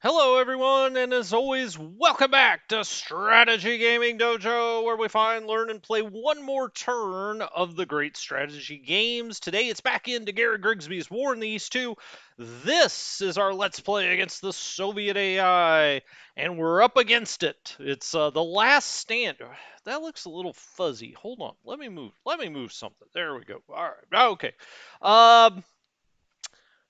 Hello, everyone, and as always, welcome back to Strategy Gaming Dojo, where we find, learn, and play one more turn of the great strategy games. Today, it's back into Garrett Grigsby's War in the East 2. This is our Let's Play against the Soviet AI, and we're up against it. It's the last stand. That looks a little fuzzy. Hold on. Let me move. Let me move something. There we go. All right. Okay. Um,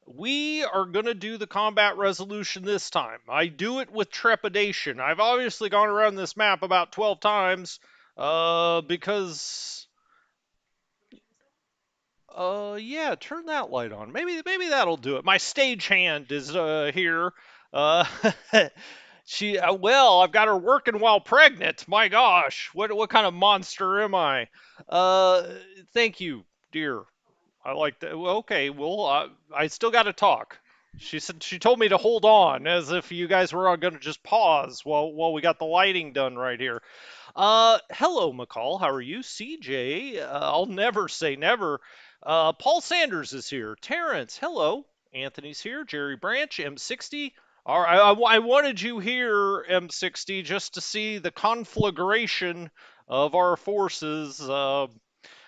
we are going to do the combat resolution this time. I do it with trepidation. I've obviously gone around this map about 12 times because yeah, turn that light on. Maybe that'll do it. My stagehand is here. Uh well, I've got her working while pregnant. My gosh, what kind of monster am I? Uh Thank you, dear. I like that. Well, okay, well, I still got to talk. She said she told me to hold on, as if you guys were all going to just pause while we got the lighting done right here. Hello, McCall. How are you? CJ. I'll never say never. Paul Sanders is here. Terrence. Hello. Anthony's here. Jerry Branch. M60. All right. I wanted you here, M60, just to see the conflagration of our forces.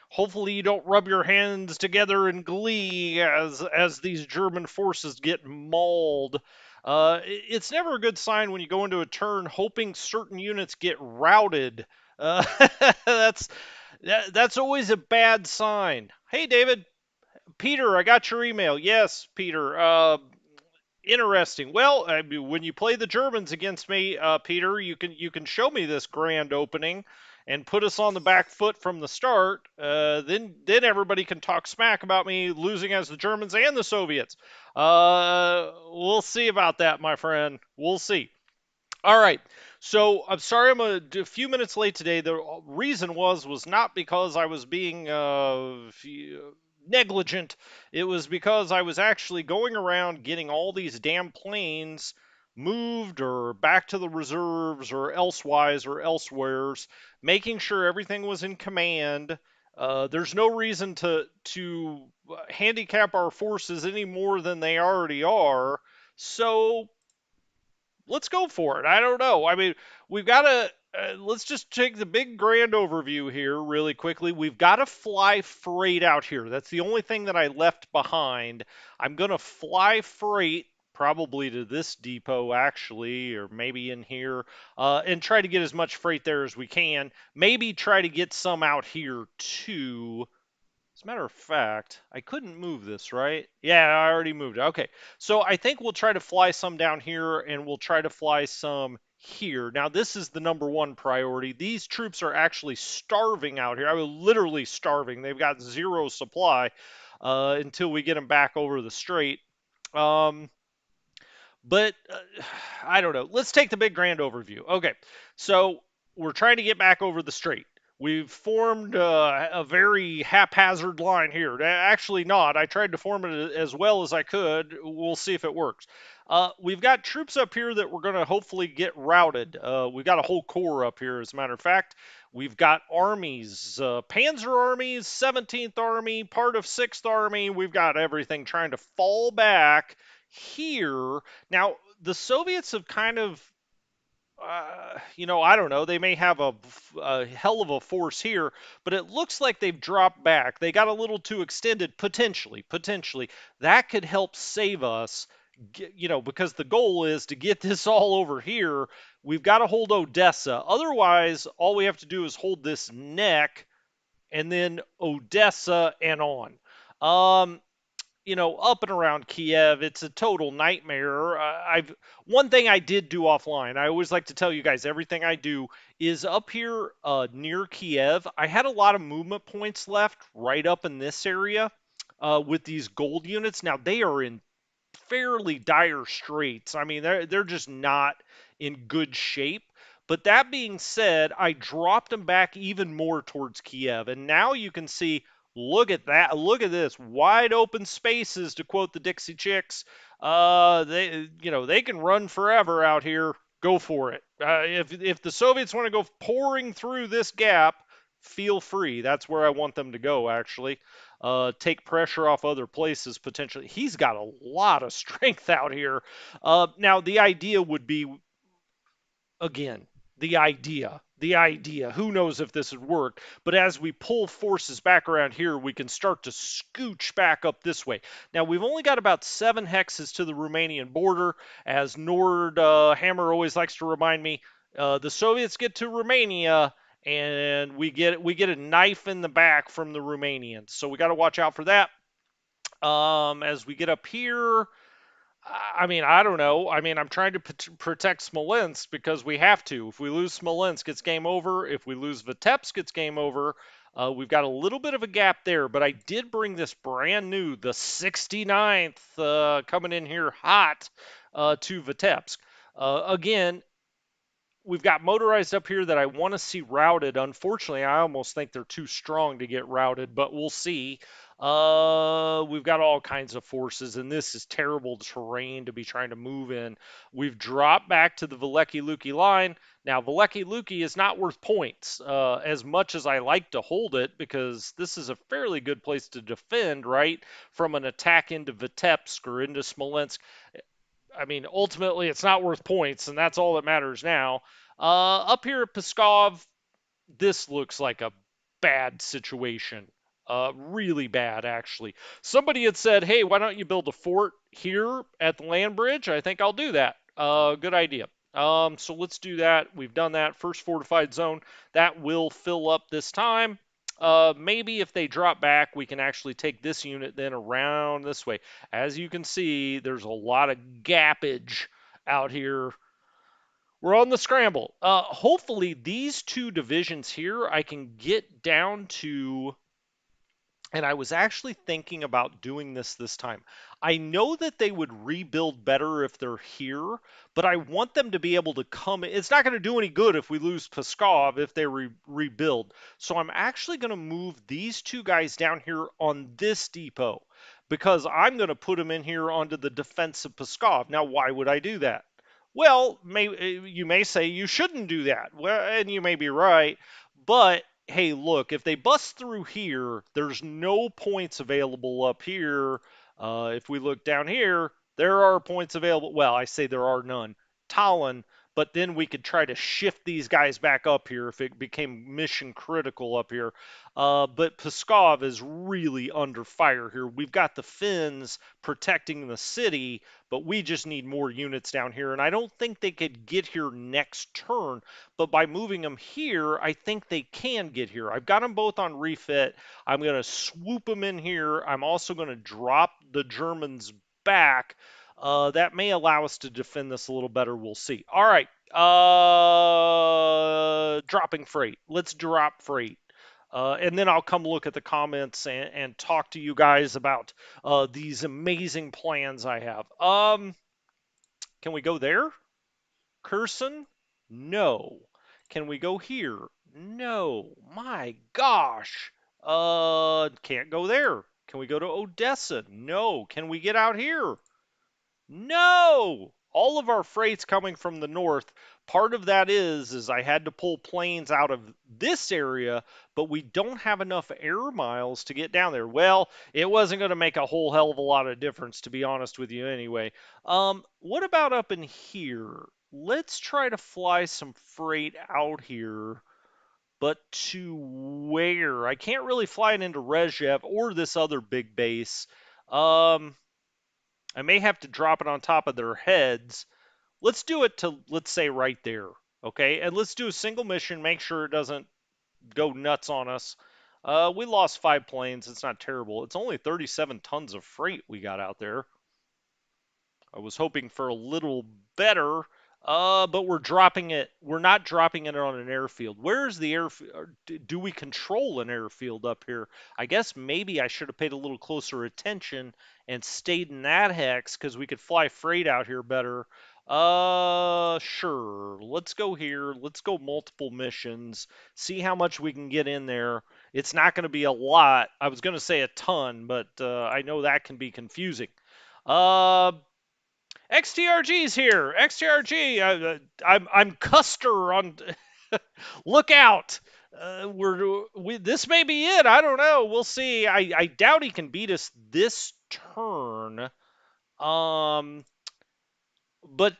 Hopefully you don't rub your hands together in glee as these German forces get mauled. It's never a good sign when you go into a turn hoping certain units get routed. Uh, that's that's always a bad sign. Hey, David. Peter, I got your email. Yes, Peter. Interesting. Well, I mean, when you play the Germans against me, Peter, you can show me this grand opening and put us on the back foot from the start. Then everybody can talk smack about me losing as the Germans and the Soviets. We'll see about that, my friend. We'll see. All right. So I'm sorry I'm a few minutes late today. The reason was not because I was being negligent. It was because I was actually going around getting all these damn planes moved or back to the reserves or elsewise or elsewheres, making sure everything was in command. There's no reason to handicap our forces any more than they already are. So let's go for it. I don't know. I mean, we've got to. Let's just take the big grand overview here really quickly. We've got to fly freight out here. That's the only thing that I left behind. I'm going to fly freight probably to this depot actually, or maybe in here, and try to get as much freight there as we can. Maybe try to get some out here too. As a matter of fact, I couldn't move this, right? Yeah, I already moved it. Okay. So I think we'll try to fly some down here and we'll try to fly some here. Now, this is the number one priority. These troops are actually starving out here. I mean, literally starving. They've got zero supply until we get them back over the strait. Um, but I don't know. Let's take the big grand overview. Okay. So we're trying to get back over the strait. We've formed a very haphazard line here. Actually, not. I tried to form it as well as I could. We'll see if it works. We've got troops up here that we're going to hopefully get routed. We've got a whole corps up here, as a matter of fact. We've got armies, Panzer armies, 17th Army, part of 6th Army. We've got everything trying to fall back here. Now, the Soviets have kind of I don't know. They may have a hell of a force here, but it looks like they've dropped back. They got a little too extended, potentially. Potentially, that could help save us. Because the goal is to get this all over here. We've got to hold Odessa. Otherwise, all we have to do is hold this neck, and then Odessa and on. Um, up and around Kiev, it's a total nightmare. I've One thing I did do offline. I always like to tell you guys everything I do is up here near Kiev. I had a lot of movement points left right up in this area with these gold units. Now they are in fairly dire straits. I mean, they're just not in good shape. But that being said, I dropped them back even more towards Kiev, and now you can see. Look at that! Look at this wide open spaces. To quote the Dixie Chicks, they can run forever out here. Go for it. If the Soviets want to go pouring through this gap, feel free. That's where I want them to go, actually. Take pressure off other places potentially. He's got a lot of strength out here. Now, the idea would be, again, the idea. Who knows if this would work? But as we pull forces back around here, we can start to scooch back up this way. Now, we've only got about 7 hexes to the Romanian border. As Nord Hammer always likes to remind me, the Soviets get to Romania, and we get a knife in the back from the Romanians. So we got to watch out for that. As we get up here, I mean, I don't know. I mean, I'm trying to protect Smolensk because we have to. If we lose Smolensk, it's game over. If we lose Vitebsk, it's game over. We've got a little bit of a gap there, but I did bring this brand new, the 69th, coming in here hot to Vitebsk. Again, we've got motorized up here that I want to see routed. Unfortunately, I almost think they're too strong to get routed, but we'll see. We've got all kinds of forces, and this is terrible terrain to be trying to move in. We've dropped back to the Veliki Luki line. Now, Veliki Luki is not worth points as much as I like to hold it because this is a fairly good place to defend, right? From an attack into Vitebsk or into Smolensk. I mean, ultimately, it's not worth points, and that's all that matters now. Up here at Pskov, this looks like a bad situation. Really bad, actually. Somebody had said, hey, why don't you build a fort here at the land bridge? I think I'll do that. Good idea. So let's do that. We've done that. First fortified zone. That will fill up this time. Maybe if they drop back, we can actually take this unit then around this way. As you can see, there's a lot of gappage out here. We're on the scramble. Hopefully, these two divisions here I can get down to. And I was actually thinking about doing this time. I know that they would rebuild better if they're here, but I want them to be able to come. It's not going to do any good if we lose Pskov if they rebuild. So I'm actually going to move these two guys down here on this depot because I'm going to put them in here onto the defense of Pskov. Now, why would I do that? Well, you may say you shouldn't do that. Well, and you may be right, but hey, look, if they bust through here, there's no points available up here. If we look down here, there are points available. Well, I say there are none. Tallinn, but then we could try to shift these guys back up here if it became mission critical up here. But Pskov is really under fire here. We've got the Finns protecting the city, but we just need more units down here. And I don't think they could get here next turn, but by moving them here, I think they can get here. I've got them both on refit. I'm going to swoop them in here. I'm also going to drop the Germans back. That may allow us to defend this a little better. We'll see. All right. Dropping freight. Let's drop freight. And then I'll come look at the comments and talk to you guys about these amazing plans I have. Can we go there? Kherson? No. Can we go here? No. My gosh. Can't go there. Can we go to Odessa? No. Can we get out here? No! All of our freight's coming from the north. Part of that is I had to pull planes out of this area, but we don't have enough air miles to get down there. Well, it wasn't going to make a whole hell of a lot of difference, to be honest with you anyway. What about up in here? Let's try to fly some freight out here, but to where? I can't really fly it into Rezhev or this other big base. I may have to drop it on top of their heads. Let's do it to, let's say, right there. Okay, and let's do a single mission, make sure it doesn't go nuts on us. We lost 5 planes. It's not terrible. It's only 37 tons of freight we got out there. I was hoping for a little better, but we're dropping it. We're not dropping it on an airfield. Where's the airfield? Do we control an airfield up here? I guess maybe I should have paid a little closer attention and stayed in that hex because we could fly freight out here better. Sure. Let's go here. Let's go multiple missions. See how much we can get in there. It's not going to be a lot. I was going to say a ton, but I know that can be confusing. XTRG's here. XTRG. I'm Custer on. Look out. This may be it. I don't know. We'll see. I doubt he can beat us this turn. Um, but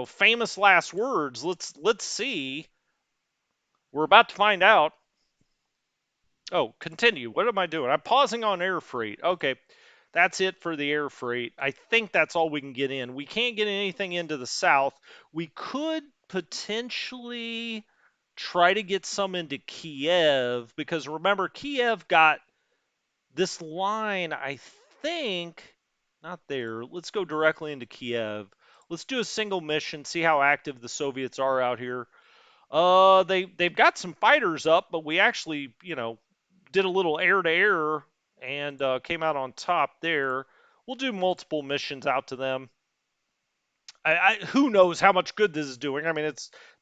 famous last words. Let's see. We're about to find out. Oh, continue. What am I doing? I'm pausing on air freight. Okay. That's it for the air freight. I think that's all we can get in. We can't get anything into the south. We could potentially try to get some into Kiev because remember, Kiev got this line, I think, not there. Let's go directly into Kiev. Let's do a single mission, see how active the Soviets are out here. They've got some fighters up, but we actually, did a little air to air and came out on top there. We'll do multiple missions out to them. Who knows how much good this is doing? I mean,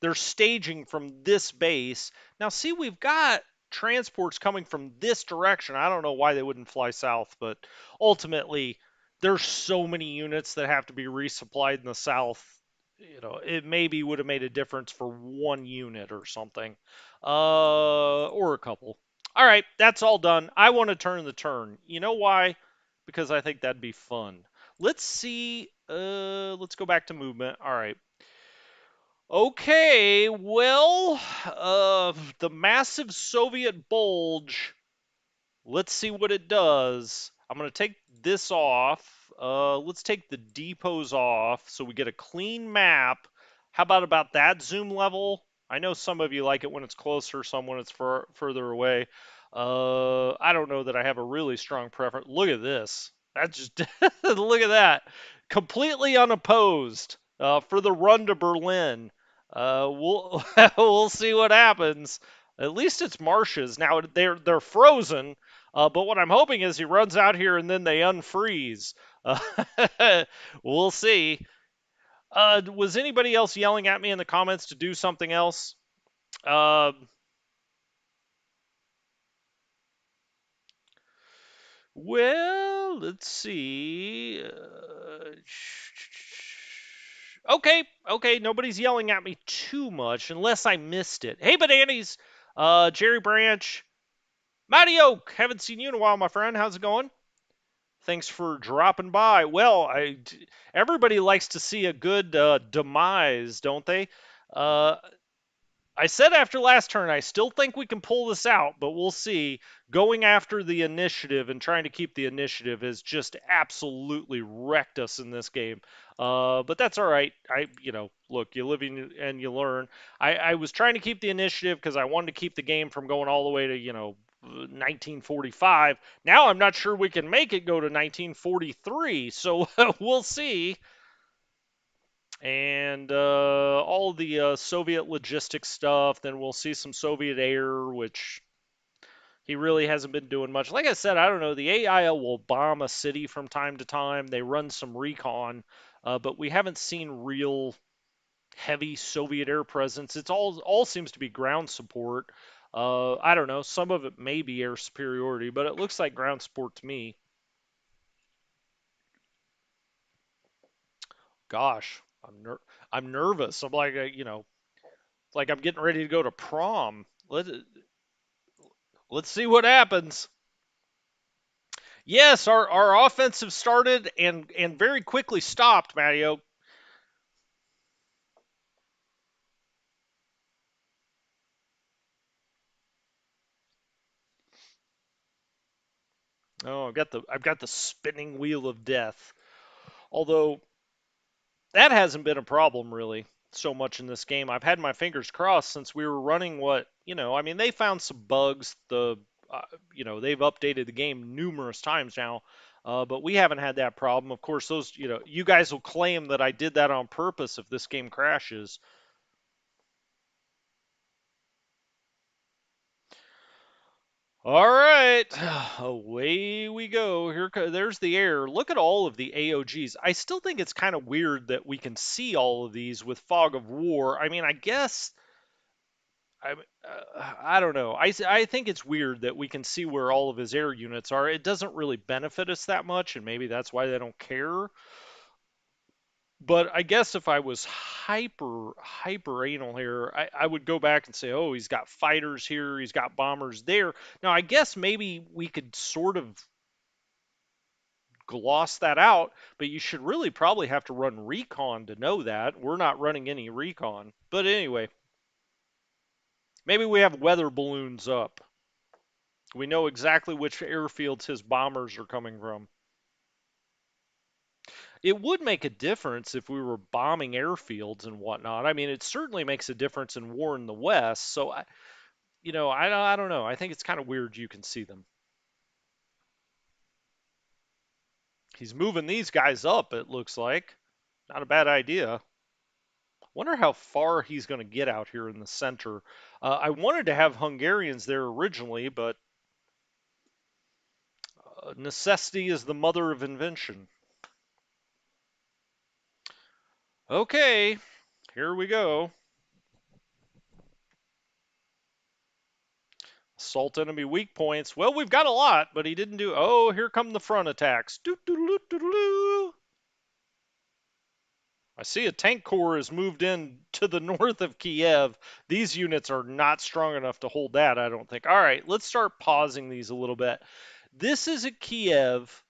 they're staging from this base. Now, see, we've got transports coming from this direction. I don't know why they wouldn't fly south, but ultimately, there's so many units that have to be resupplied in the south. It maybe would have made a difference for one unit or something, or a couple. All right, that's all done. I want to turn the turn. You know why? Because I think that'd be fun. Let's see. Let's go back to movement. All right. Okay. Well, the massive Soviet bulge. Let's see what it does. I'm going to take this off. Let's take the depots off so we get a clean map. How about that zoom level? I know some of you like it when it's closer, some when it's further away. I don't know that I have a really strong preference. Look at this. That's just look at that. Completely unopposed for the run to Berlin. We'll we'll see what happens. At least it's marshes. Now they're frozen, but what I'm hoping is he runs out here and then they unfreeze. We'll see. Was anybody else yelling at me in the comments to do something else? Uh, well, let's see. Okay, okay, nobody's yelling at me too much unless I missed it. Hey, Bananas, Jerry Branch, Matty Oak, haven't seen you in a while, my friend. How's it going? Thanks for dropping by. Well, everybody likes to see a good demise, don't they? Uh, I said after last turn, I still think we can pull this out, but we'll see. Going after the initiative and trying to keep the initiative has just absolutely wrecked us in this game. But that's all right. Look, you live and you learn. I was trying to keep the initiative because I wanted to keep the game from going all the way to, 1945. Now I'm not sure we can make it go to 1943, so we'll see and all the Soviet logistics stuff. Then we'll see some Soviet air, which he really hasn't been doing much. Like I said, I don't know. The AIL will bomb a city from time to time. They run some recon, but we haven't seen real heavy Soviet air presence. It's all seems to be ground support. I don't know. Some of it may be air superiority, but it looks like ground support to me. Gosh, I'm nervous. I'm like, like I'm getting ready to go to prom. Let's see what happens. Yes, our offensive started and very quickly stopped, Matteo. Oh, I've got the spinning wheel of death. Although that hasn't been a problem really so much in this game. I've had my fingers crossed since we were running I mean, they found some bugs. They've updated the game numerous times now, but we haven't had that problem. Of course, you guys will claim that I did that on purpose if this game crashes. All right, away we go. There's the air. Look at all of the AOGs. I still think it's kind of weird that we can see all of these with Fog of War. I mean, I guess I don't know. I think it's weird that we can see where all of his air units are. It doesn't really benefit us that much, and maybe that's why they don't care. But I guess if I was hyper anal here, I would go back and say, oh, he's got fighters here, he's got bombers there. Now I guess maybe we could sort of gloss that out, but you should really probably have to run recon to know that. We're not running any recon. But anyway, maybe we have weather balloons up. We know exactly which airfields his bombers are coming from. It would make a difference if we were bombing airfields and whatnot. I mean, it certainly makes a difference in war in the West. So, I don't know. I think it's kind of weird you can see them. He's moving these guys up, it looks like. Not a bad idea. Wonder how far he's going to get out here in the center. I wanted to have Hungarians there originally, but necessity is the mother of invention. Okay, here we go. Assault enemy weak points. Well, we've got a lot, but he didn't do. Oh, here come the front attacks. Doo -doo -doo -doo -doo -doo. I see a tank corps has moved in to the north of Kiev. These units are not strong enough to hold that, I don't think. All right, let's start pausing these a little bit. This is at Kiev,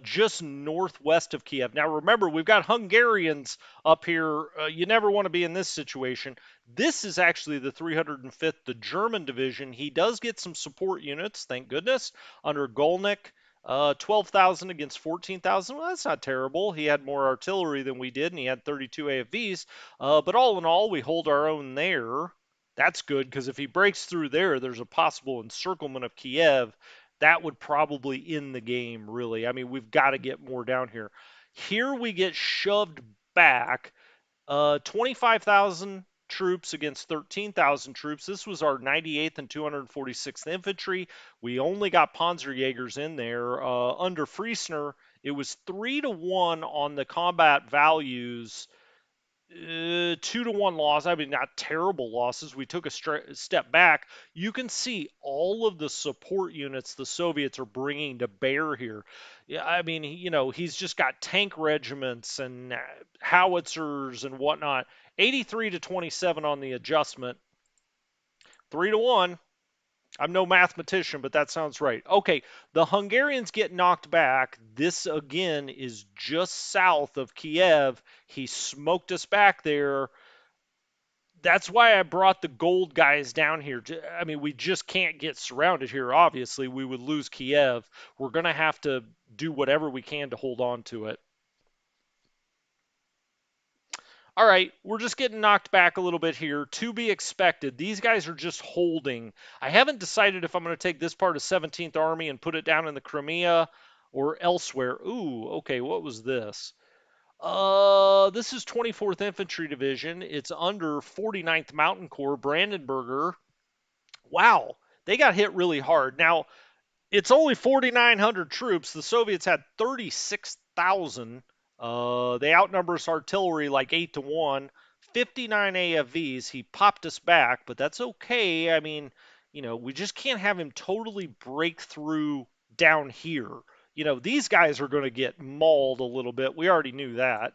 just northwest of Kiev. Now, remember, we've got Hungarians up here. You never want to be in this situation. This is actually the 305th, the German division. He does get some support units, thank goodness, under Golnick. 12,000 against 14,000. Well, that's not terrible. He had more artillery than we did, and he had 32 AFVs. But all in all, we hold our own there. That's good because if he breaks through there, there's a possible encirclement of Kiev. That would probably end the game, really. I mean, we've got to get more down here. Here we get shoved back 25,000 troops against 13,000 troops. This was our 98th and 246th Infantry. We only got Panzerjägers in there. Under Friesner, it was 3-1 on the combat values. 2-1 loss. I mean, not terrible losses. We took a step back. You can see all of the support units the Soviets are bringing to bear here. Yeah, I mean, he's just got tank regiments and howitzers and whatnot. 83 to 27 on the adjustment. 3-1. I'm no mathematician, but that sounds right. Okay, the Hungarians get knocked back. This again is just south of Kiev. He smoked us back there. That's why I brought the gold guys down here. I mean, we just can't get surrounded here. Obviously, we would lose Kiev. We're going to have to do whatever we can to hold on to it. All right, we're just getting knocked back a little bit here. To be expected. These guys are just holding. I haven't decided if I'm going to take this part of 17th Army and put it down in the Crimea or elsewhere. Ooh, okay, what was this? This is 24th Infantry Division. It's under 49th Mountain Corps, Brandenburger. Wow, they got hit really hard. Now, it's only 4,900 troops. The Soviets had 36,000. They outnumber us artillery like 8-1. 59 AFVs. He popped us back, but that's okay. I mean, we just can't have him totally break through down here. These guys are going to get mauled a little bit. We already knew that.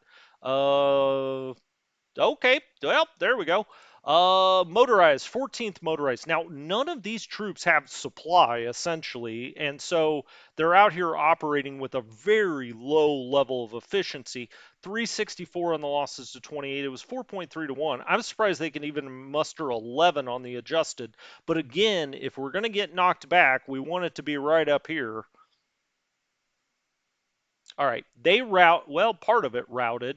Okay, well, there we go. Motorized, 14th motorized. Now, none of these troops have supply, essentially, and so they're out here operating with a very low level of efficiency. 364 on the losses to 28. It was 4.3-1. I'm surprised they can even muster 11 on the adjusted. But again, if we're going to get knocked back, we want it to be right up here. All right, part of it routed,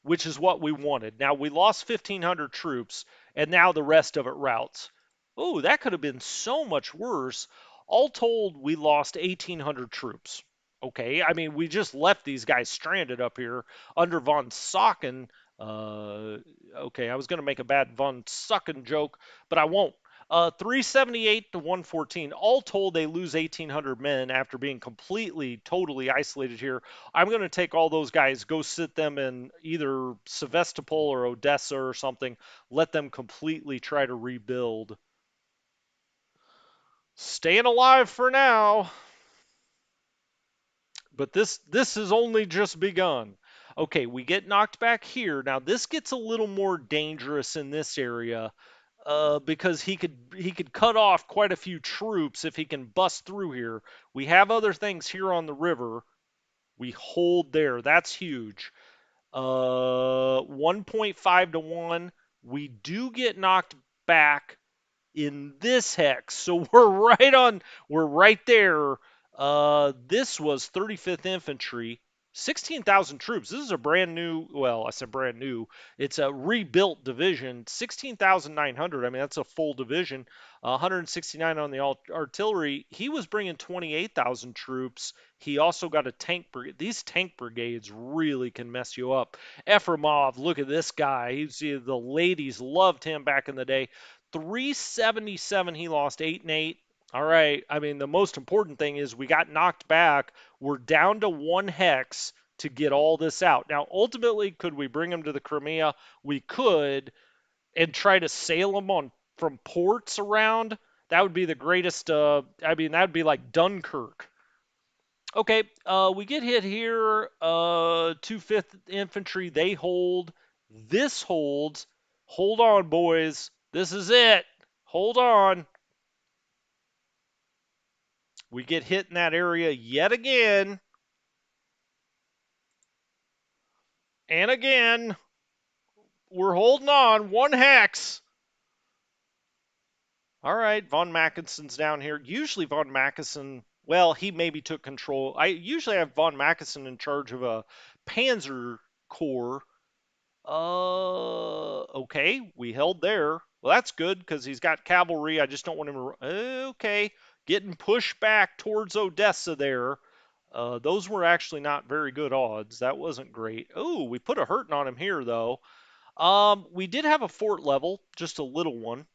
which is what we wanted. Now we lost 1,500 troops, and now the rest of it routes. Oh, that could have been so much worse. All told, we lost 1,800 troops. Okay, I mean, we just left these guys stranded up here under von Socken. Okay, I was going to make a bad von Socken joke, but I won't. 378 to 114. All told, they lose 1,800 men after being completely, totally isolated here. I'm going to take all those guys, go sit them in either Sevastopol or Odessa or something, let them completely try to rebuild. Staying alive for now, but this has only just begun. Okay, we get knocked back here. Now this gets a little more dangerous in this area because he could cut off quite a few troops if he can bust through here. We have other things here on the river. We hold there. That's huge. 1.5 to 1. We do get knocked back in this hex. So we're right there. This was 35th Infantry, 16,000 troops. This is a brand new, well, I said brand new. It's a rebuilt division, 16,900. I mean, that's a full division. 169 on the artillery. He was bringing 28,000 troops. He also got a tank brigade. These tank brigades really can mess you up. Efremov, look at this guy. The ladies loved him back in the day. 377, he lost 8 and 8. All right. I mean, the most important thing is we got knocked back. We're down to 1 hex to get all this out. Now, ultimately, could we bring him to the Crimea? We could, and try to sail him on from ports around. That would be the greatest. I mean, that would be like Dunkirk. Okay, we get hit here. 2/5 Infantry, they hold. This holds. Hold on, boys. This is it. Hold on. We get hit in that area yet again. And again. We're holding on. 1 hex. All right, von Mackenson's down here. Usually von Mackensen, well, he maybe took control. I usually have von Mackensen in charge of a Panzer Corps. Okay, we held there. Well, that's good because he's got cavalry. I just don't want him to. Okay, getting pushed back towards Odessa there. Those were actually not very good odds. That wasn't great. Oh, we put a hurting on him here though. We did have a fort level, just a little one.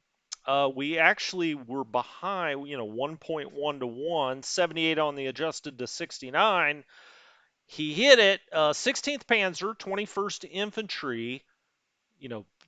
We actually were behind, 1.1 to 1, 78 on the adjusted to 69. He hit it, 16th Panzer, 21st Infantry.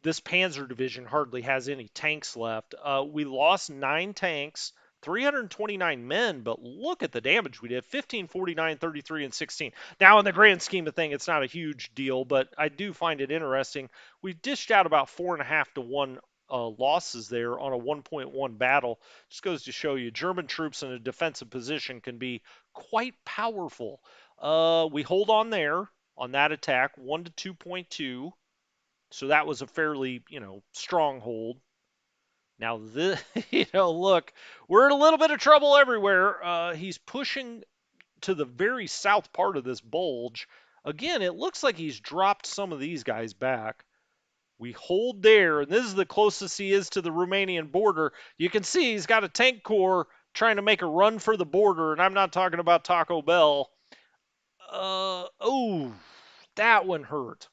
This Panzer division hardly has any tanks left. We lost 9 tanks, 329 men, but look at the damage we did: 15, 49, 33, and 16. Now, in the grand scheme of things, it's not a huge deal, but I do find it interesting. We dished out about 4.5 to 1 losses there on a 1.1 battle. Just goes to show you German troops in a defensive position can be quite powerful. We hold on there on that attack, 1 to 2.2. So that was a fairly, stronghold. Now this, look, we're in a little bit of trouble everywhere. He's pushing to the very south part of this bulge. Again, it looks like he's dropped some of these guys back. We hold there, and this is the closest he is to the Romanian border. You can see he's got a tank corps trying to make a run for the border, and I'm not talking about Taco Bell. Oh, that one hurt.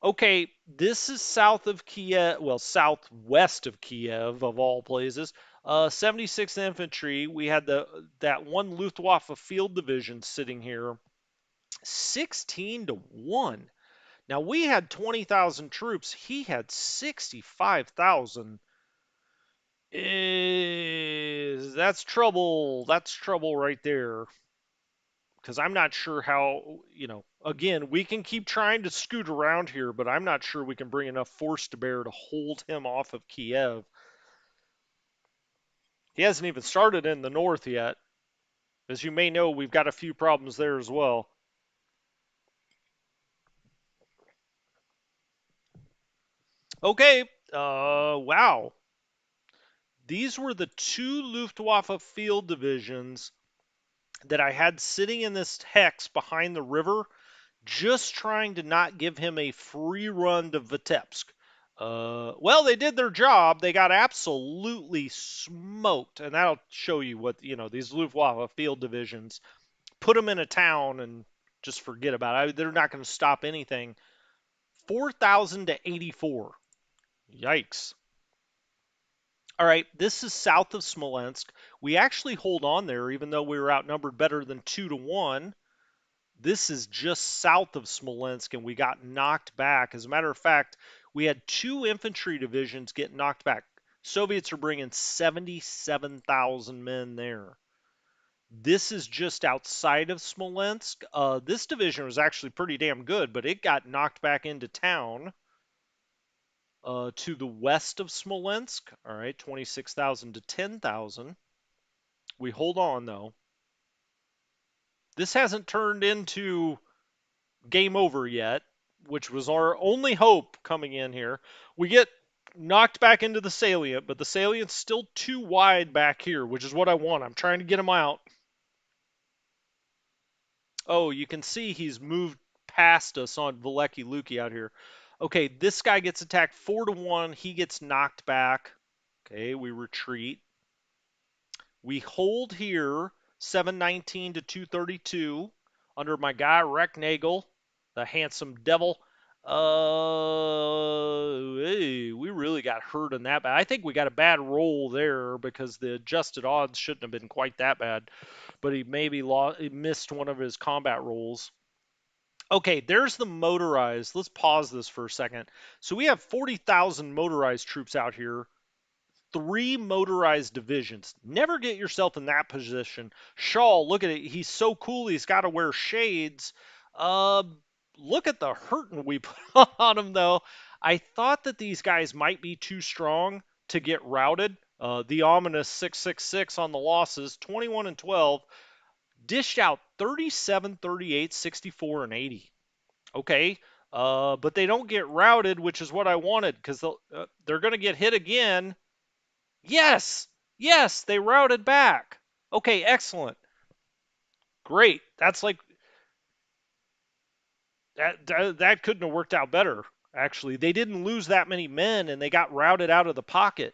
Okay, this is south of Kiev, well, southwest of Kiev, of all places. 76th Infantry. We had that one Luftwaffe field division sitting here, 16 to 1. Now we had 20,000 troops. He had 65,000. That's trouble. That's trouble right there. Because I'm not sure how, again, we can keep trying to scoot around here, but I'm not sure we can bring enough force to bear to hold him off of Kiev. He hasn't even started in the north yet. As you may know, we've got a few problems there as well. Okay, wow. These were the 2 Luftwaffe field divisions that I had sitting in this hex behind the river, just trying to not give him a free run to Vitebsk. Well, they did their job. They got absolutely smoked, and that'll show you what these Luftwaffe field divisions. Put them in a town and just forget about it. They're not going to stop anything. 4,000 to 84. Yikes. All right, this is south of Smolensk. We actually hold on there, even though we were outnumbered better than 2 to 1. This is just south of Smolensk, and we got knocked back. As a matter of fact, we had 2 infantry divisions get knocked back. Soviets are bringing 77,000 men there. This is just outside of Smolensk. This division was actually pretty damn good, but it got knocked back into town to the west of Smolensk. All right, 26,000 to 10,000. We hold on though. This hasn't turned into game over yet, which was our only hope coming in here. We get knocked back into the salient, but the salient's still too wide back here, which is what I want. I'm trying to get him out. Oh, you can see he's moved past us on Valeki Luki out here. Okay, this guy gets attacked 4-1. He gets knocked back. Okay, we retreat. We hold here 719 to 232 under my guy Recknagel, the handsome devil. Hey, we really got hurt in that bad. I think we got a bad roll there because the adjusted odds shouldn't have been quite that bad. But he maybe he missed one of his combat rolls. Okay, there's the motorized. Let's pause this for a second. So we have 40,000 motorized troops out here, 3 motorized divisions. Never get yourself in that position. Shaw, look at it. He's so cool. He's got to wear shades. Uh, Look at the hurting we put on him, though. I thought that these guys might be too strong to get routed. The ominous 666 on the losses, 21 and 12, dished out 37, 38, 64, and 80. Okay. But they don't get routed, which is what I wanted because they're going to get hit again. Yes, yes, they routed back. Okay, excellent. Great. That's like that couldn't have worked out better, actually. They didn't lose that many men and they got routed out of the pocket.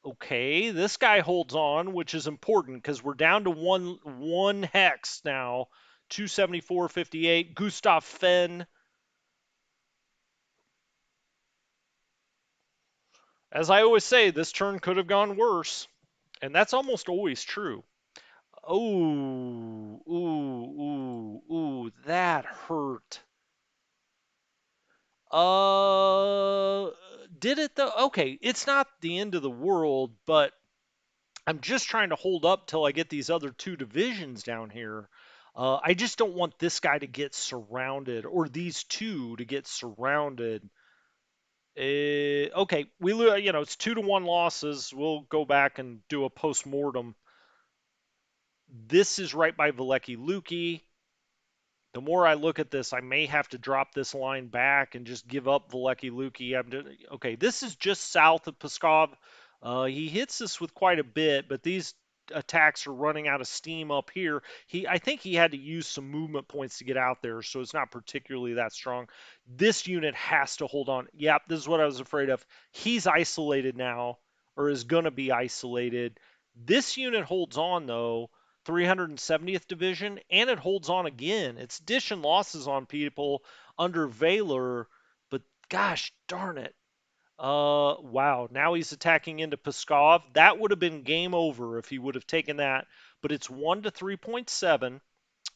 Okay, this guy holds on, which is important because we're down to one hex now. 274.58. Gustav Fenn. As I always say, this turn could have gone worse, and that's almost always true. Oh, that hurt. Uh, did it though? Okay, it's not the end of the world, but I'm just trying to hold up till I get these other 2 divisions down here. I just don't want this guy to get surrounded or these 2 to get surrounded. Okay, it's 2-1 losses. We'll go back and do a post mortem. This is right by Valeki Luki. The more I look at this, I may have to drop this line back and just give up Valeki Luki. Okay, this is just south of Pskov. He hits us with quite a bit, but these attacks are running out of steam up here. I think he had to use some movement points to get out there, so it's not particularly that strong. This unit has to hold on. Yep, this is what I was afraid of. He's isolated now, or is going to be isolated. This unit holds on, though. 370th Division, and it holds on again. It's dishing losses on people under Valor, but gosh darn it. Wow. Now he's attacking into Pskov. That would have been game over if he would have taken that, but it's 1 to 3.7.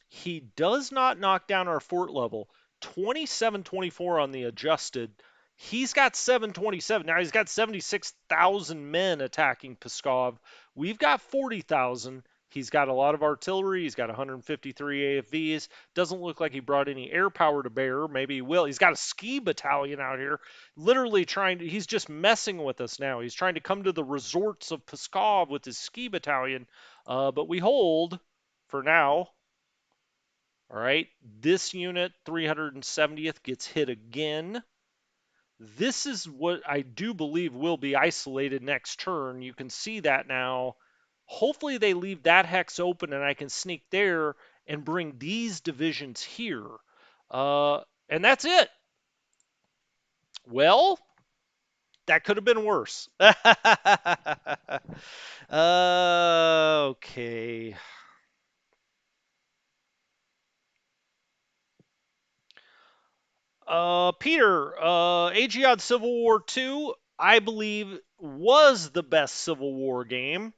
He does not knock down our fort level. 27-24 on the adjusted. He's got 727. Now he's got 76,000 men attacking Pskov. We've got 40,000. He's got a lot of artillery. He's got 153 AFVs. Doesn't look like he brought any air power to bear. Maybe he will. He's got a ski battalion out here, literally he's just messing with us now. He's trying to come to the resorts of Pskov with his ski battalion. But we hold for now. All right, this unit, 370th, gets hit again. This is what I do believe will be isolated next turn. You can see that now. Hopefully they leave that hex open and I can sneak there and bring these divisions here. And that's it. Well, that could have been worse. Okay. Peter, Aegean Civil War 2, I believe, was the best Civil War game.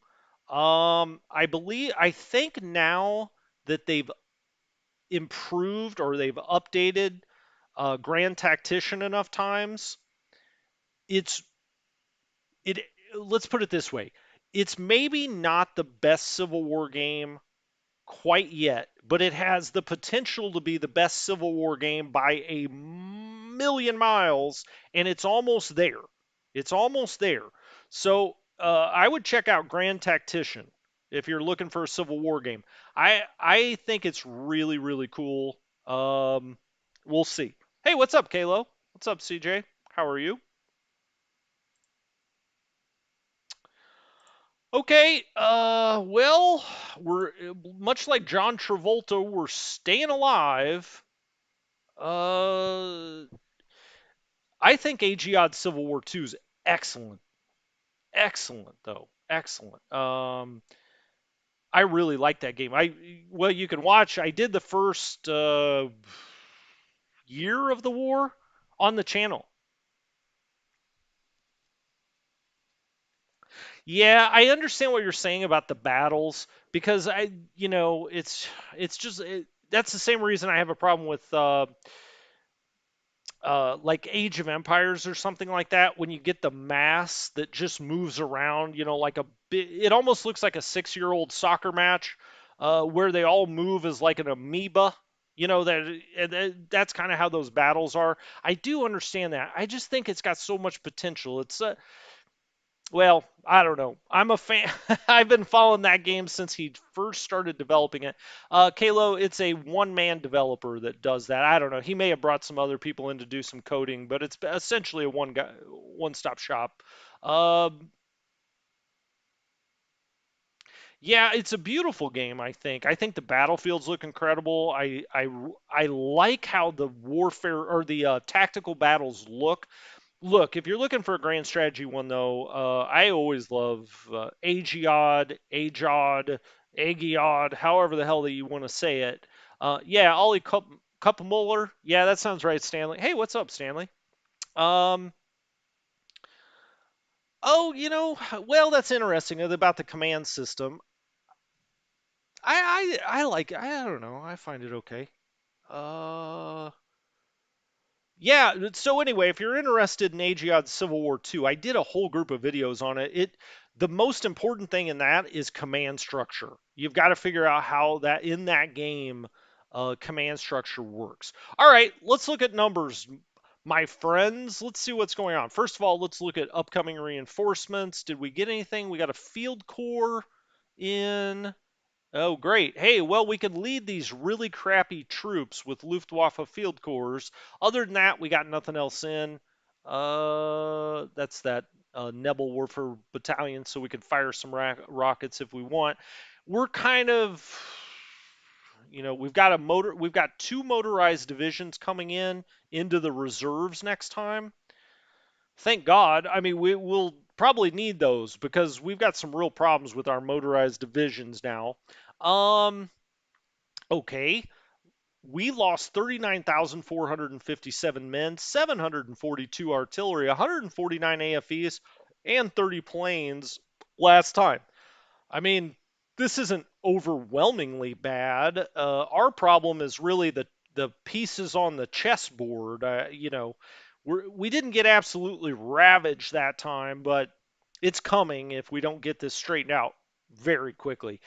I think now that they've improved or they've updated Grand Tactician enough times, it's it. Let's put it this way: It's maybe not the best Civil War game quite yet, but it has the potential to be the best Civil War game by a million miles, and it's almost there. It's almost there. So I would check out Grand Tactician if you're looking for a Civil War game. I think it's really really cool. Um, we'll see. Hey, what's up, Kalo? What's up, CJ? How are you? Okay, well, we're much like John Travolta, we're staying alive. Uh, I think AG Civil War II is excellent. Excellent, though. Excellent. I really like that game. Well, you can watch. I did the first year of the war on the channel. Yeah, I understand what you're saying about the battles because it's just that's the same reason I have a problem with like Age of Empires or something like that, when you get the mass that just moves around, like it almost looks like a 6-year-old soccer match, where they all move as like an amoeba. That's kind of how those battles are. I do understand that. I just think it's got so much potential. Well, I don't know. I'm a fan. I've been following that game since he first started developing it. Kalo, it's a one-man developer that does that. I don't know. He may have brought some other people in to do some coding, but it's essentially a one guy, one-stop shop. Um, yeah, it's a beautiful game. I think. I think the battlefields look incredible. I like how the warfare or the tactical battles look. Look, if you're looking for a grand strategy one, though, I always love Agiod, however the hell that you want to say it. Yeah, Ollie Muller. Yeah, that sounds right, Stanley. Hey, what's up, Stanley? Um, oh, well, that's interesting about the command system. I like. I don't know. I find it okay. Uh, Yeah, so anyway, if you're interested in AGOD Civil War II, I did a whole group of videos on it. The most important thing in that is command structure. You've got to figure out how that in that game command structure works. All right, let's look at numbers, my friends. Let's see what's going on. First of all, let's look at upcoming reinforcements. Did we get anything? We got a field corps in. Oh, great. Hey, well, we can lead these really crappy troops with Luftwaffe field corps. Other than that, we got nothing else in. That's that Nebel Warfare Battalion, so we could fire some rockets if we want. We're kind of, we've got two motorized divisions coming in into the reserves next time. Thank God. I mean, will probably need those because we've got some real problems with our motorized divisions now. Um, okay. We lost 39,457 men, 742 artillery, 149 AFEs, and 30 planes last time. I mean, this isn't overwhelmingly bad. Our problem is really the pieces on the chessboard. We didn't get absolutely ravaged that time, but it's coming if we don't get this straightened out very quickly.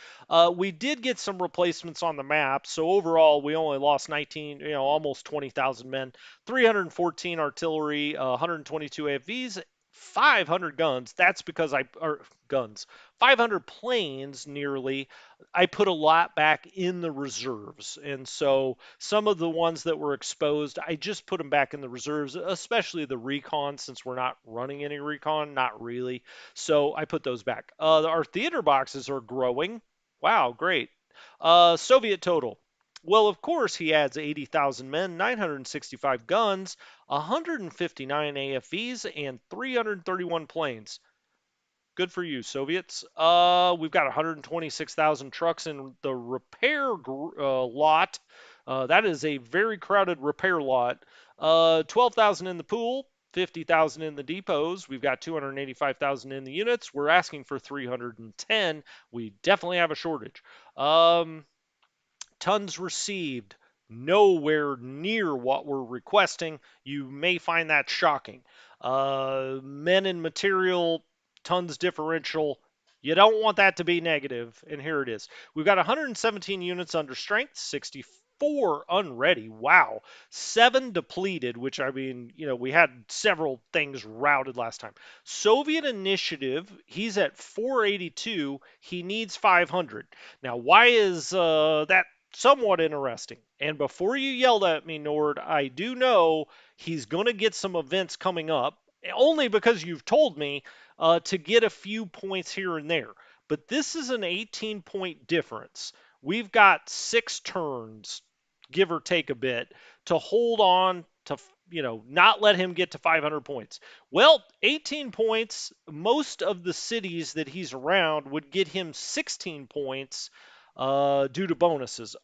We did get some replacements on the map, so overall we only lost 19, almost 20,000 men, 314 artillery, 122 AFVs, 500 guns. That's because or guns, 500 planes nearly. I put a lot back in the reserves. And so some of the ones that were exposed, I just put them back in the reserves, especially the recon, since we're not running any recon, not really. So I put those back. Our theater boxes are growing. Wow, great. Soviet total. Well, of course, he adds 80,000 men, 965 guns, 159 AFEs, and 331 planes. Good for you, Soviets. We've got 126,000 trucks in the repair lot. That is a very crowded repair lot. 12,000 in the pool, 50,000 in the depots. We've got 285,000 in the units. We're asking for 310. We definitely have a shortage. Tons received, nowhere near what we're requesting. You may find that shocking. Men and material, tons differential. You don't want that to be negative, and here it is. We've got 117 units under strength, 64 unready. Wow. 7 depleted, which I mean, we had several things routed last time. Soviet initiative, he's at 482. He needs 500. Now, why is that somewhat interesting? And before you yelled at me, Nord, I do know he's going to get some events coming up, only because you've told me to get a few points here and there. But this is an 18-point difference. We've got 6 turns, give or take a bit, to hold on to, not let him get to 500 points. Well, 18 points, most of the cities that he's around would get him 16 points due to bonuses.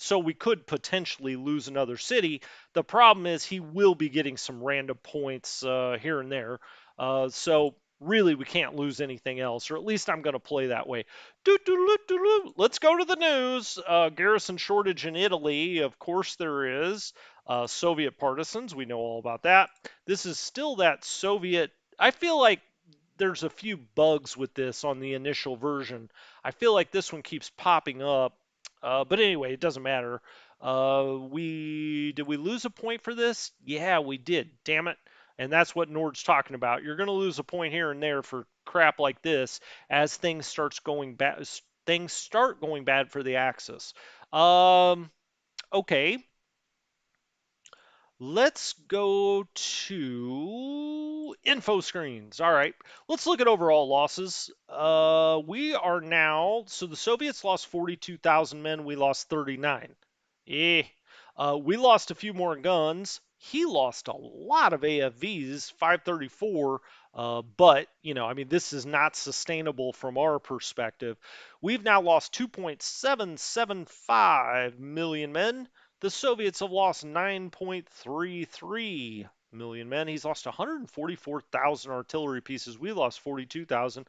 So we could potentially lose another city. The problem is he will be getting some random points here and there. So really, we can't lose anything else, or at least I'm going to play that way. Let's go to the news. Garrison shortage in Italy. Of course, there is. Soviet partisans. We know all about that. This is still that Soviet. I feel like there's a few bugs with this on the initial version. I feel like this one keeps popping up. But anyway, it doesn't matter. We did we lose a point for this? Yeah, we did. Damn it. And that's what Nord's talking about. You're going to lose a point here and there for crap like this as things start going bad for the Axis. Okay, let's go to info screens. All right, let's look at overall losses. We are now, so the Soviets lost 42,000 men, we lost 39. Eh. We lost a few more guns. He lost a lot of AFVs, 534. But, I mean, this is not sustainable from our perspective. We've now lost 2.775 million men. The Soviets have lost 9.33 million men. He's lost 144,000 artillery pieces. We lost 42,000.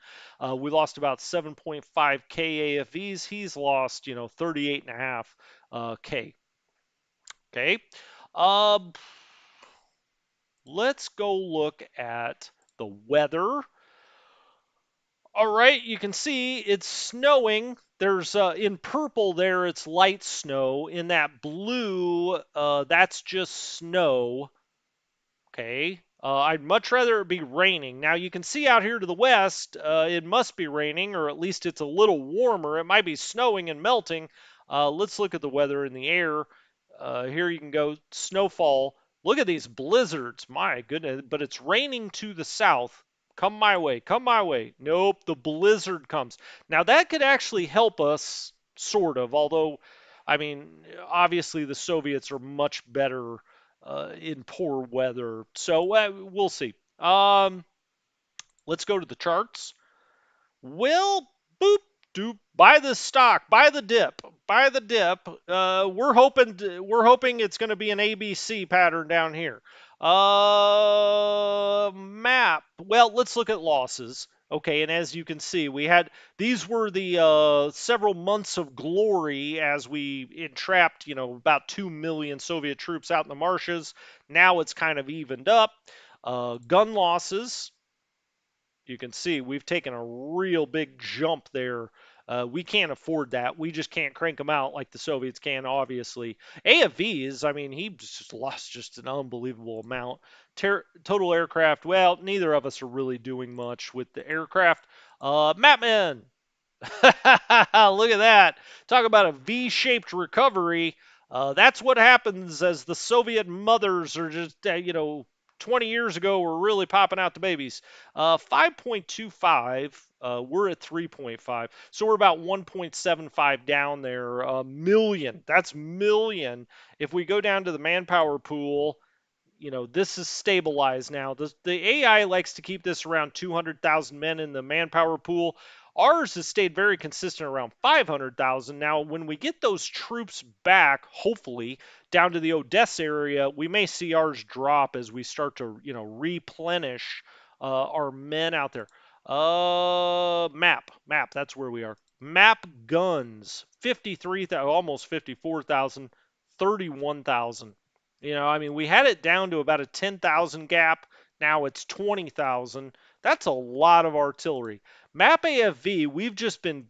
We lost about 7.5k AFVs. He's lost, 38.5 k. Okay. Um, let's go look at the weather. All right, you can see it's snowing. There's in purple there, it's light snow. In that blue, that's just snow. Okay. I'd much rather it be raining. Now you can see out here to the west, it must be raining, or at least it's a little warmer. It might be snowing and melting. Let's look at the weather in the air. Here you can go snowfall. Look at these blizzards. My goodness. But it's raining to the south. Come my way. Come my way. Nope. The blizzard comes. Now that could actually help us, sort of. Although, I mean, obviously the Soviets are much better in poor weather. So we'll see. Let's go to the charts. Well, boop, doop. Buy the stock. Buy the dip. Buy the dip. We're hoping it's going to be an ABC pattern down here. Map. Well, let's look at losses. Okay, and as you can see, these were the several months of glory as we entrapped, about 2 million Soviet troops out in the marshes. Now it's kind of evened up. Gun losses, you can see we've taken a real big jump there. We can't afford that. We just can't crank them out like the Soviets can, obviously. AFVs, I mean, he just lost just an unbelievable amount. Total aircraft, well, neither of us are really doing much with the aircraft. Mapman, look at that. Talk about a V-shaped recovery. That's what happens as the Soviet mothers are just, 20 years ago were really popping out the babies. 5.25, we're at 3.5. So we're about 1.75 down there. Million. That's million. If we go down to the manpower pool, this is stabilized now. The AI likes to keep this around 200,000 men in the manpower pool. Ours has stayed very consistent around 500,000. Now, when we get those troops back, hopefully, down to the Odessa area, we may see ours drop as we start to, replenish our men out there. Map, that's where we are. Map guns, 53,000, almost 54,000, 31,000. I mean, we had it down to about a 10,000 gap. Now it's 20,000. That's a lot of artillery. Map AFV, we've just been,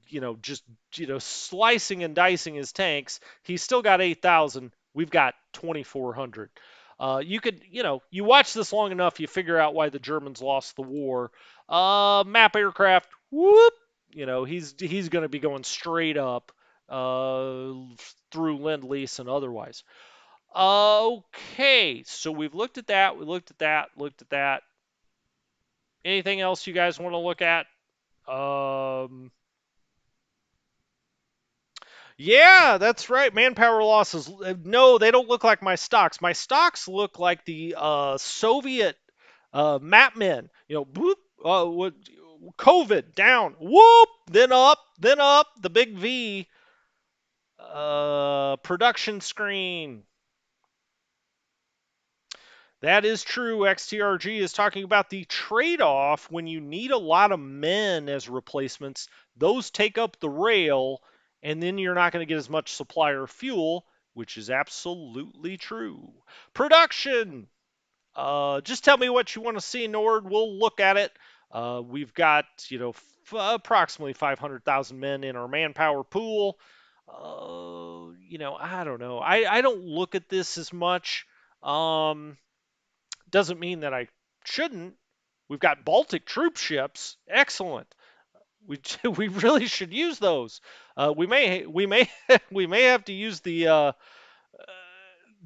slicing and dicing his tanks. He's still got 8,000. We've got 2,400. You could, you watch this long enough, you figure out why the Germans lost the war. Map aircraft, whoop, he's going to be going straight up uh, through Lend Lease and otherwise. Okay, so we've looked at that. We looked at that. Looked at that. Anything else you guys want to look at? Um, yeah, that's right. Manpower losses. No, they don't look like my stocks. My stocks look like the Soviet map men. Boop, what, COVID down, whoop, then up, the big V. Production screen. That is true. XTRG is talking about the trade off when you need a lot of men as replacements. Those take up the rail, and then you're not going to get as much supplier fuel, which is absolutely true. Production. Just tell me what you want to see, Nord. We'll look at it. We've got, approximately 500,000 men in our manpower pool. I don't know. I don't look at this as much. Um, doesn't mean that I shouldn't. We've got Baltic troop ships. Excellent. We we really should use those. We may we may have to use the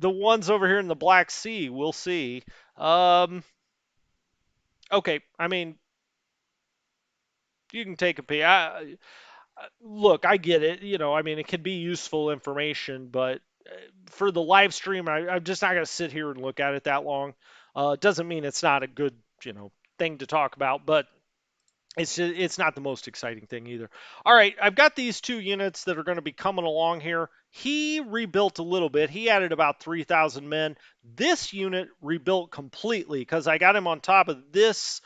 ones over here in the Black Sea. We'll see. Um, okay, I mean you can take a peek. Look, I get it. I mean it can be useful information, but for the live stream, I'm just not going to sit here and look at it that long. It doesn't mean it's not a good thing to talk about, but it's not the most exciting thing either. All right, I've got these two units that are going to be coming along here. He rebuilt a little bit. He added about 3,000 men. This unit rebuilt completely because I got him on top of this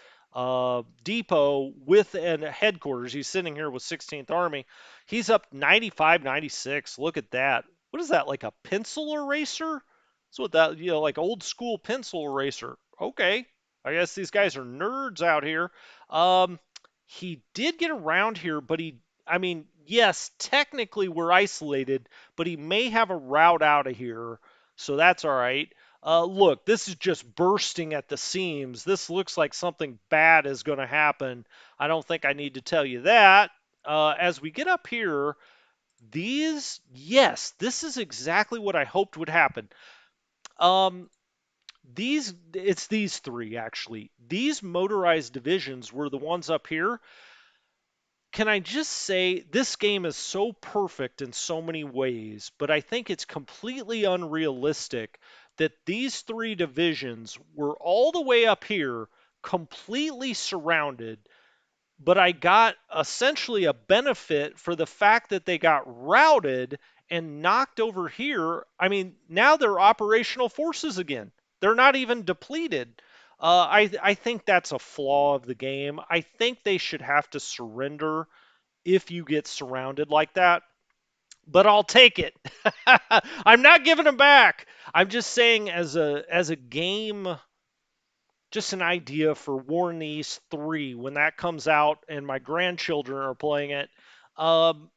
depot with a headquarters. He's sitting here with 16th Army. He's up 95, 96. Look at that. What is that, like a pencil eraser? That's what that, like old school pencil eraser. Okay. I guess these guys are nerds out here. Um, he did get around here, but I mean, yes, technically we're isolated, but he may have a route out of here, so that's all right. Look, this is just bursting at the seams. This looks like something bad is going to happen. I don't think I need to tell you that. As we get up here, yes, this is exactly what I hoped would happen. Um, it's these three actually. These motorized divisions were the ones up here. Can I just say this game is so perfect in so many ways, but I think it's completely unrealistic that these three divisions were all the way up here, completely surrounded, but I got essentially a benefit for the fact that they got routed and knocked over here. I mean, now they're operational forces again. They're not even depleted. I think that's a flaw of the game. I think they should have to surrender if you get surrounded like that. But I'll take it. I'm not giving them back. I'm just saying as a game, just an idea for War in the East 3 when that comes out and my grandchildren are playing it. Um,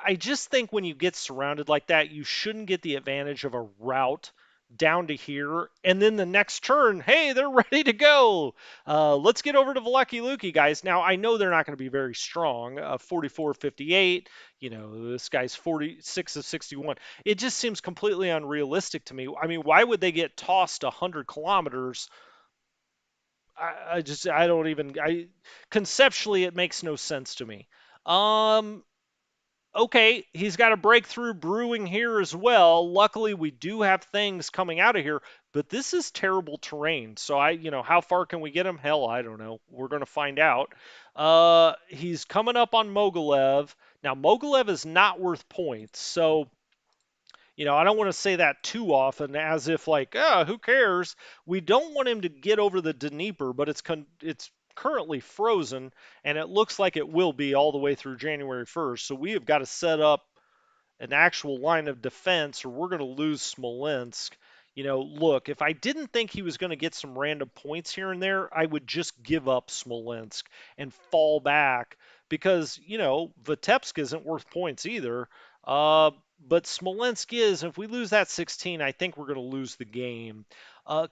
I just think when you get surrounded like that, you shouldn't get the advantage of a route down to here, and then the next turn, hey, they're ready to go. Let's get over to Veleky Luki, guys. Now, I know they're not going to be very strong. 44, 58, this guy's 46 of 61. It just seems completely unrealistic to me. I mean, why would they get tossed 100 kilometers? I don't even, conceptually, it makes no sense to me. Um, okay, he's got a breakthrough brewing here as well. Luckily, we do have things coming out of here, but this is terrible terrain. So how far can we get him? Hell, I don't know. We're going to find out. He's coming up on Mogilev. Now, Mogilev is not worth points. So, I don't want to say that too often as if like, who cares? We don't want him to get over the Dnieper, but it's currently frozen, and it looks like it will be all the way through January 1st. So we have got to set up an actual line of defense, or we're going to lose Smolensk. Look, if I didn't think he was going to get some random points here and there, I would just give up Smolensk and fall back because, Vitebsk isn't worth points either. Uh, but Smolensk is. If we lose that 16, I think we're going to lose the game.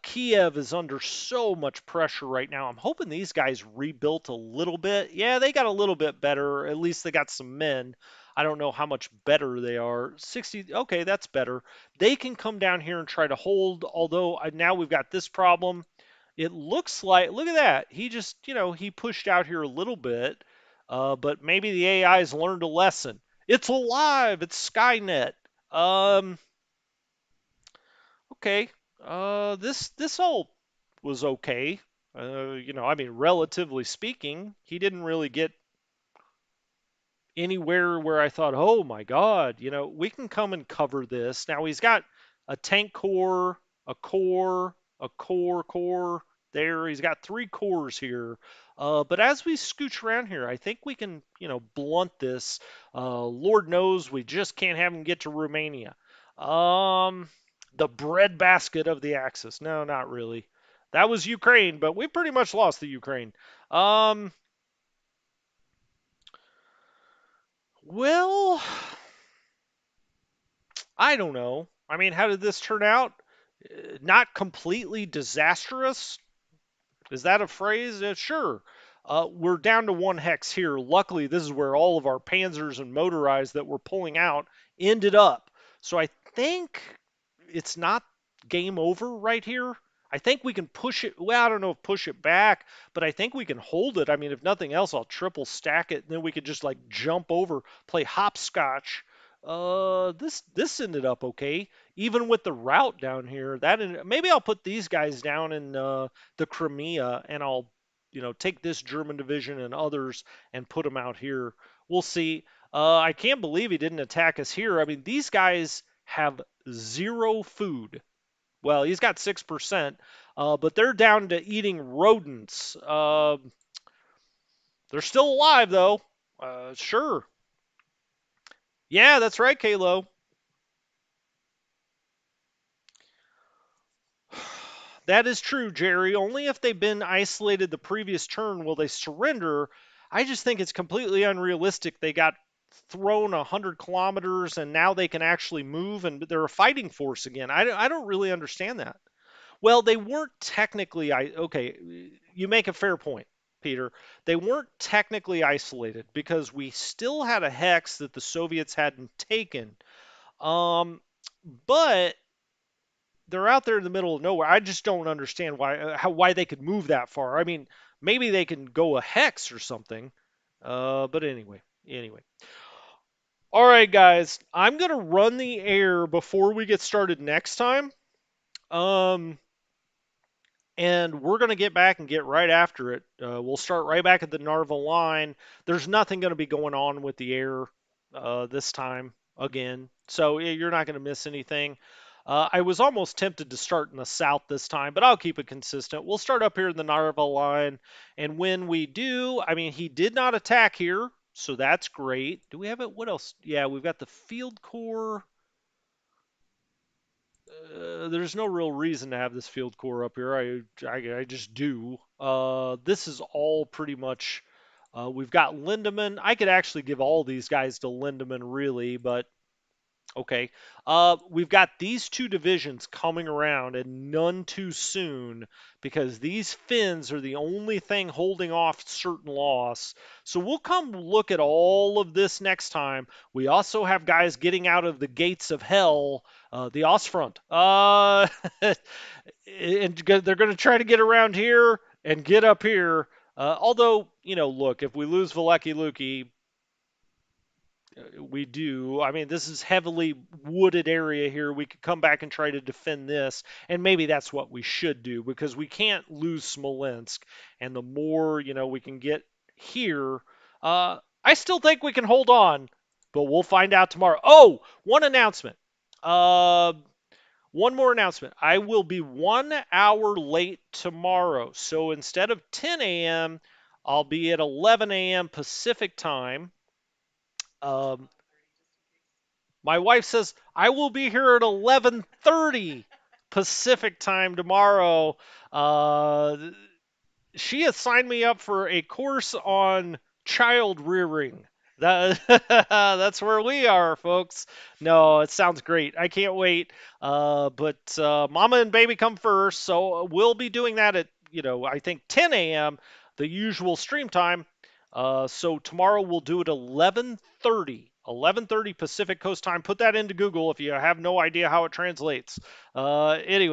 Kiev is under so much pressure right now. I'm hoping these guys rebuilt a little bit. Yeah, they got a little bit better. At least they got some men. I don't know how much better they are. 60, okay, that's better. They can come down here and try to hold, although now we've got this problem. It looks like, look at that. He just, he pushed out here a little bit, but maybe the AI's learned a lesson. It's alive. It's Skynet. Um, okay. This all was okay. I mean, relatively speaking, he didn't really get anywhere where I thought, oh my God, we can come and cover this. Now he's got a tank core, a core, a core there. He's got three cores here. But as we scooch around here, I think we can, blunt this. Lord knows we just can't have him get to Romania. Um, the breadbasket of the Axis. No, not really. That was Ukraine, but we pretty much lost the Ukraine. Um, well, I don't know. I mean, how did this turn out? Not completely disastrous. Is that a phrase? Sure. We're down to one hex here. Luckily, this is where all of our panzers and motorized that we're pulling out ended up. So I think it's not game over right here. I think we can push it. Well, I don't know if push it back, but I think we can hold it. I mean, if nothing else, I'll triple stack it, and then we could just like jump over, play hopscotch. This ended up okay, even with the route down here. Maybe I'll put these guys down in the Crimea, and I'll take this German division and others and put them out here. We'll see. I can't believe he didn't attack us here. I mean, these guys have zero food. Well, he's got 6%, but they're down to eating rodents. They're still alive, though. Sure. Yeah, that's right, Kalo. That is true, Jerry. Only if they've been isolated the previous turn will they surrender. I just think it's completely unrealistic. They got thrown 100 kilometers and now they can actually move and they're a fighting force again. I don't really understand that. Well, they weren't technically. Okay, you make a fair point, Peter. They weren't technically isolated because we still had a hex that the Soviets hadn't taken. Um, but they're out there in the middle of nowhere. I just don't understand why they could move that far. I mean, maybe they can go a hex or something. But anyway. All right, guys, I'm gonna run the air before we get started next time. Um, and we're going to get back and get right after it. We'll start right back at the Narva line. There's nothing going to be going on with the air this time again, so you're not going to miss anything. I was almost tempted to start in the south this time, but I'll keep it consistent. We'll start up here in the Narva line, and when we do, I mean, he did not attack here, so that's great. Do we have it? What else? Yeah, we've got the field corps. There's no real reason to have this field core up here. I just do. This is all pretty much. We've got Lindemann. I could actually give all these guys to Lindemann, really, but okay. We've got these two divisions coming around, and none too soon, because these Finns are the only thing holding off certain loss. So we'll come look at all of this next time. We also have guys getting out of the gates of hell, the Ostfront. And they're going to try to get around here and get up here. Although, look, if we lose Valeki Luki, we do. I mean, this is heavily wooded area here. We could come back and try to defend this, and maybe that's what we should do because we can't lose Smolensk. And the more we can get here, I still think we can hold on, but we'll find out tomorrow. Oh, one announcement. Uh, one more announcement. I will be 1 hour late tomorrow, so instead of 10 a.m., I'll be at 11 a.m. Pacific time. Um, My wife says I will be here at 11:30 Pacific time tomorrow. Uh, she has signed me up for a course on child rearing. That, that's where we are, folks. No, it sounds great. I can't wait. But mama and baby come first, so we'll be doing that at I think 10 a.m. the usual stream time. So tomorrow we'll do it 11:30. 11:30 Pacific Coast time. Put that into Google if you have no idea how it translates. Anyway.